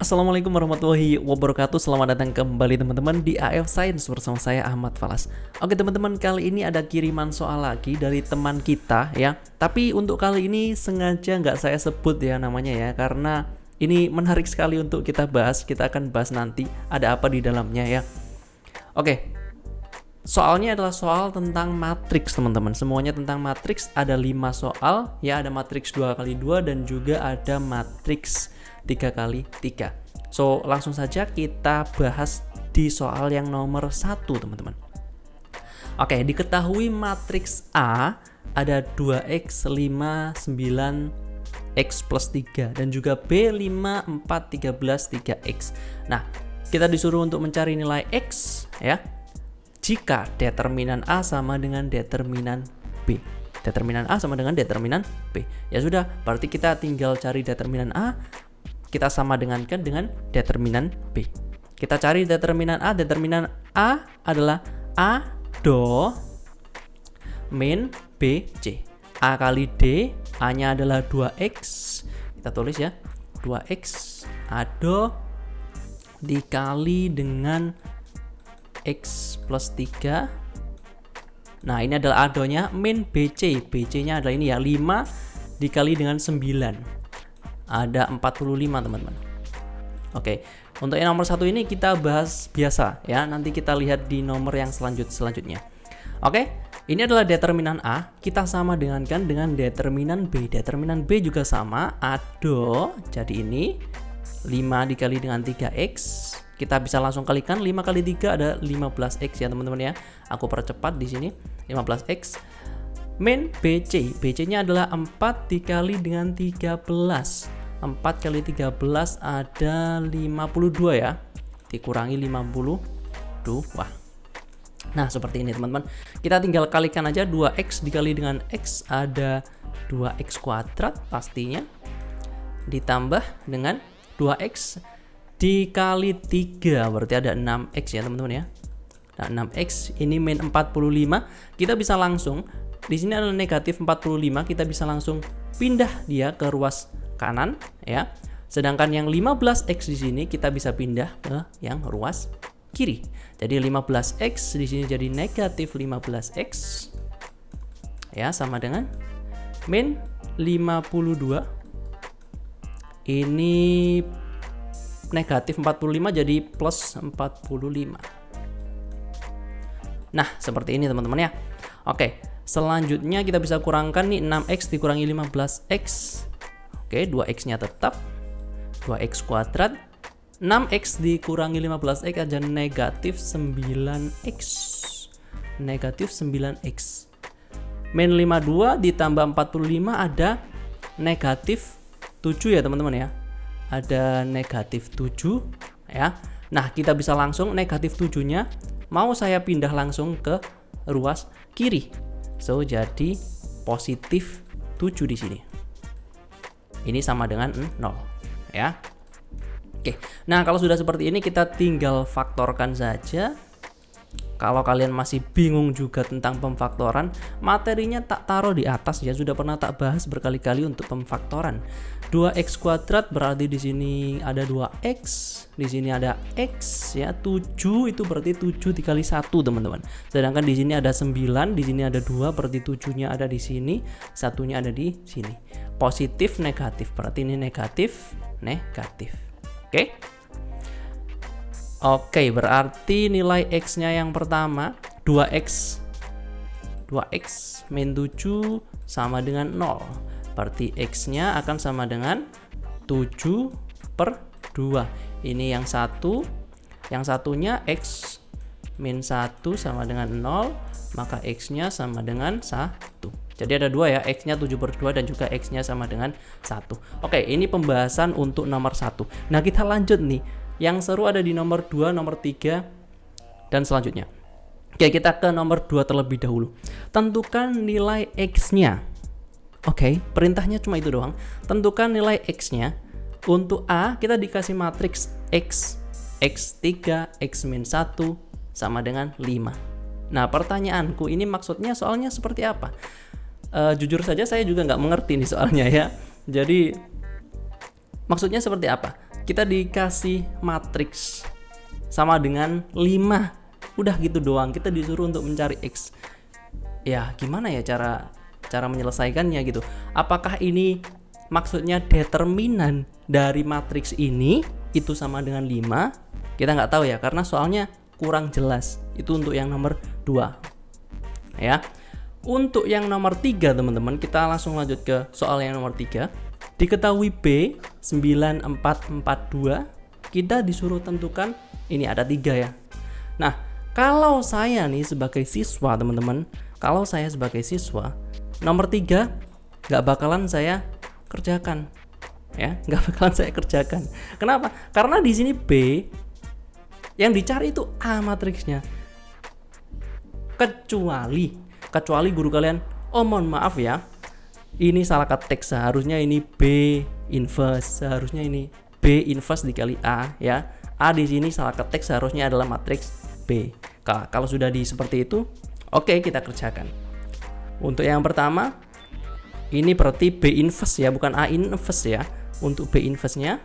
Assalamualaikum warahmatullahi wabarakatuh. Selamat datang kembali teman-teman di AF Science bersama saya Ahmad Falas. Oke teman-teman, kali ini ada kiriman soal lagi dari teman kita ya. Tapi untuk kali ini sengaja nggak saya sebut ya namanya ya, karena ini menarik sekali untuk kita bahas. Kita akan bahas nanti ada apa di dalamnya ya. Oke, soalnya adalah soal tentang matriks teman-teman. Semuanya tentang matriks. Ada 5 soal ya, ada matriks 2x2 dan juga ada matriks 3x3. So langsung saja kita bahas di soal yang nomor 1 teman-teman. Oke, diketahui matriks A ada 2x 5 9 x plus 3 dan juga B 5 4 13 3x. Nah, kita disuruh untuk mencari nilai x ya jika determinan A sama dengan determinan B. Determinan A sama dengan determinan B. Ya sudah, berarti kita tinggal cari determinan A, kita sama dengankan dengan determinan B. Kita cari determinan A. Determinan A adalah A do min B C. A kali D, A-nya adalah 2x. Kita tulis ya, 2x A do dikali dengan x plus 3. Nah, ini adalah adonya min BC. BC-nya adalah ini ya, 5 dikali dengan 9. Ada 45 teman-teman. Oke, untuk yang nomor 1 ini kita bahas biasa ya. Nanti kita lihat di nomor yang selanjutnya. Oke, ini adalah determinan A. Kita sama dengankan dengan determinan B. Determinan B juga sama. Ado, jadi ini 5 dikali dengan 3x. Kita bisa langsung kalikan, 5 kali 3 ada 15x ya teman-teman ya. Aku percepat di sini, 15x. Min BC, BC-nya adalah 4 dikali dengan 13. 4 kali 13 ada 52 ya. Dikurangi 52. Nah, seperti ini teman-teman. Kita tinggal kalikan aja, 2x dikali dengan x ada 2x kuadrat pastinya. Ditambah dengan 2x dikali 3 berarti ada 6x ya teman-teman ya. Nah, 6x ini min 45. Kita bisa langsung, di sini adalah negatif 45, kita bisa langsung pindah dia ke ruas kanan ya. Sedangkan yang 15x di sini kita bisa pindah ke yang ruas kiri. Jadi 15x di sini jadi negatif 15x ya, sama dengan min 52. Ini negatif 45 jadi plus 45. Nah, seperti ini teman-teman ya. Oke, selanjutnya kita bisa kurangkan nih, 6x dikurangi 15x. Oke, 2x-nya tetap 2x kuadrat. 6x dikurangi 15x ada negatif 9x. Negatif 9x. Min 52 ditambah 45 ada negatif 7 ya teman-teman ya. Ada negatif 7 ya. Nah, kita bisa langsung negatif 7-nya mau saya pindah langsung ke ruas kiri. So, jadi positif 7 di sini. Ini sama dengan 0 ya. Oke. Nah, kalau sudah seperti ini kita tinggal faktorkan saja. Kalau kalian masih bingung juga tentang pemfaktoran, materinya tak taruh di atas ya, sudah pernah tak bahas berkali-kali untuk pemfaktoran. 2x kuadrat berarti di sini ada 2x, di sini ada x ya, 7 itu berarti 7 dikali 1 teman-teman. Sedangkan di sini ada 9, di sini ada 2 berarti 7-nya ada di sini, satunya ada di sini. Positif negatif berarti ini negatif negatif. Oke? Oke, berarti nilai x-nya yang pertama 2x min 7 sama dengan 0. Berarti x-nya akan sama dengan 7 per 2. Ini yang satu, yang satunya x min 1 sama dengan 0, maka x-nya sama dengan 1. Jadi ada 2 ya, x-nya 7 per 2 dan juga x-nya sama dengan 1. Oke, ini pembahasan untuk nomor 1. Nah, kita lanjut nih. Yang seru ada di nomor 2, nomor 3, dan selanjutnya. Oke, kita ke nomor 2 terlebih dahulu. Tentukan nilai x-nya. Oke, perintahnya cuma itu doang. Tentukan nilai x-nya. Untuk A, kita dikasih matriks x, x3, x min 1, sama dengan 5. Nah, pertanyaanku ini maksudnya soalnya seperti apa? Jujur saja saya juga nggak mengerti nih soalnya ya. Jadi maksudnya seperti apa? kita dikasih matriks sama dengan 5. Udah gitu doang, kita disuruh untuk mencari X. Ya, gimana ya cara menyelesaikannya gitu? Apakah ini maksudnya determinan dari matriks ini itu sama dengan 5? Kita nggak tahu ya, karena soalnya kurang jelas. Itu untuk yang nomor 2. Ya. Untuk yang nomor 3, teman-teman, kita langsung lanjut ke soal yang nomor 3. Diketahui B 9442, kita disuruh tentukan, ini ada 3 ya. Nah, kalau saya nih sebagai siswa, teman-teman, kalau saya sebagai siswa, nomor 3 nggak bakalan saya kerjakan, ya, nggak bakalan saya kerjakan. Kenapa? Karena di sini B yang dicari itu A matriksnya. Kecuali guru kalian, oh mohon maaf ya, ini salah ketik, seharusnya ini B inverse, seharusnya ini B inverse dikali A ya. A di sini salah ketik, seharusnya adalah matriks B. Kalau sudah seperti itu, oke, kita kerjakan. Untuk yang pertama, ini berarti B inverse ya, bukan A inverse ya. Untuk B inverse-nya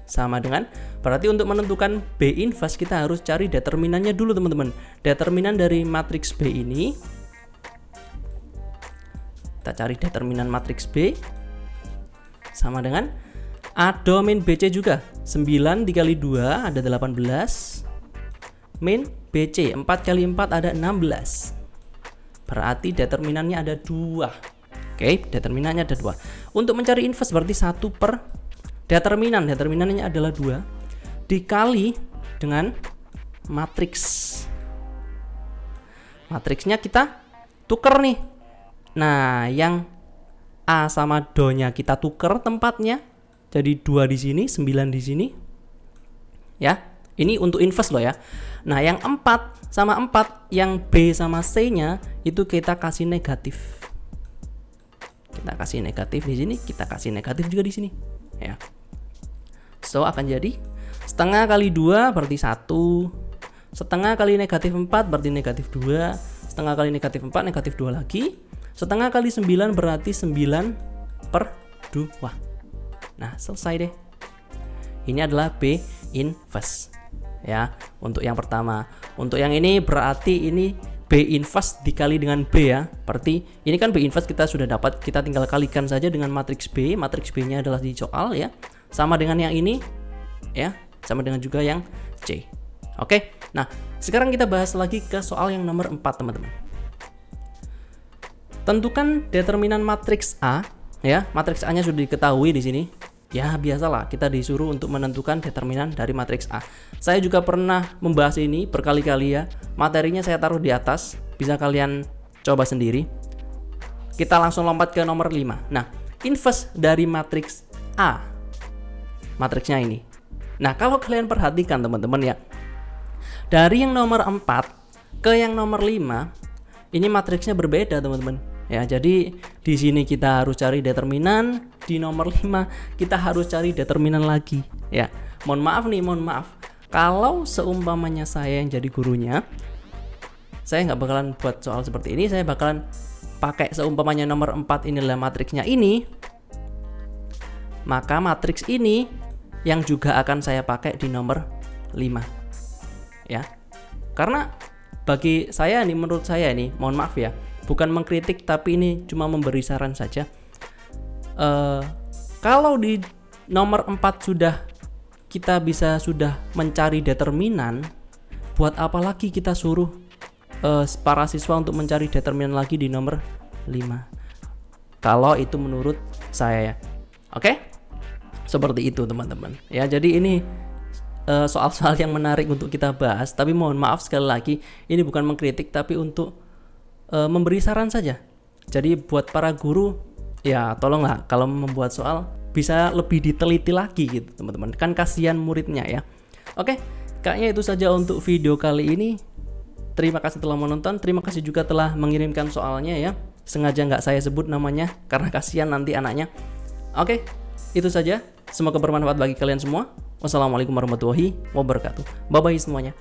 sama dengan, berarti untuk menentukan B inverse kita harus cari determinannya dulu, teman-teman. Determinan dari matriks B ini, kita cari determinan matriks B sama dengan A domain BC juga. 9 dikali 2 ada 18. Min BC 4 kali 4 ada 16. Berarti determinannya ada 2. Oke, determinannya ada 2. Untuk mencari inverse berarti 1 per determinannya adalah 2 dikali dengan matriks. Matriksnya kita tuker nih. Nah, yang A sama Do-nya kita tuker tempatnya. Jadi 2 di sini, 9 di sini. Ya, ini untuk inverse loh ya. Nah, yang 4 sama 4, yang B sama C-nya itu kita kasih negatif. Kita kasih negatif di sini, kita kasih negatif juga di sini. Ya. So, akan jadi setengah kali 2 berarti 1. Setengah kali negatif 4 berarti negatif 2. Setengah kali negatif 4 negatif 2 lagi. Setengah kali 9 berarti 9 per 2. Nah, selesai deh. Ini adalah B inverse. Ya, untuk yang pertama. Untuk yang ini berarti ini B inverse dikali dengan B ya. Berarti ini kan B inverse kita sudah dapat, kita tinggal kalikan saja dengan matriks B. Matriks B-nya adalah di soal ya. Sama dengan yang ini ya, sama dengan juga yang C. Oke. Nah, sekarang kita bahas lagi ke soal yang nomor 4, teman-teman. Tentukan determinan matriks A ya. Matriks A-nya sudah diketahui di sini. Ya, biasalah kita disuruh untuk menentukan determinan dari matriks A. Saya juga pernah membahas ini berkali-kali ya. Materinya saya taruh di atas, bisa kalian coba sendiri. Kita langsung lompat ke nomor 5. Nah, inverse dari matriks A. Matriksnya ini. Nah, kalau kalian perhatikan teman-teman ya. Dari yang nomor 4 ke yang nomor 5, ini matriksnya berbeda, teman-teman. Ya, jadi di sini kita harus cari determinan, di nomor 5 kita harus cari determinan lagi. Ya, mohon maaf. Kalau seumpamanya saya yang jadi gurunya, saya nggak bakalan buat soal seperti ini. Saya bakalan pakai seumpamanya nomor 4 inilah matriksnya ini, maka matriks ini yang juga akan saya pakai di nomor 5. Ya, karena bagi saya nih, menurut saya nih, mohon maaf ya, bukan mengkritik tapi ini cuma memberi saran saja. Kalau di nomor 4 kita sudah mencari determinan, buat apa lagi kita suruh para siswa untuk mencari determinan lagi di nomor 5? Kalau itu menurut saya ya. Oke? Seperti itu, teman-teman. Ya, jadi ini soal-soal yang menarik untuk kita bahas, tapi mohon maaf sekali lagi, ini bukan mengkritik tapi untuk memberi saran saja. Jadi buat para guru ya, tolonglah kalau membuat soal bisa lebih diteliti lagi gitu, teman-teman. Kan kasihan muridnya ya. Oke, kayaknya itu saja untuk video kali ini. Terima kasih telah menonton. Terima kasih juga telah mengirimkan soalnya ya. Sengaja nggak saya sebut namanya karena kasihan nanti anaknya. Oke, itu saja. Semoga bermanfaat bagi kalian semua. Wassalamualaikum warahmatullahi wabarakatuh. Bye bye semuanya.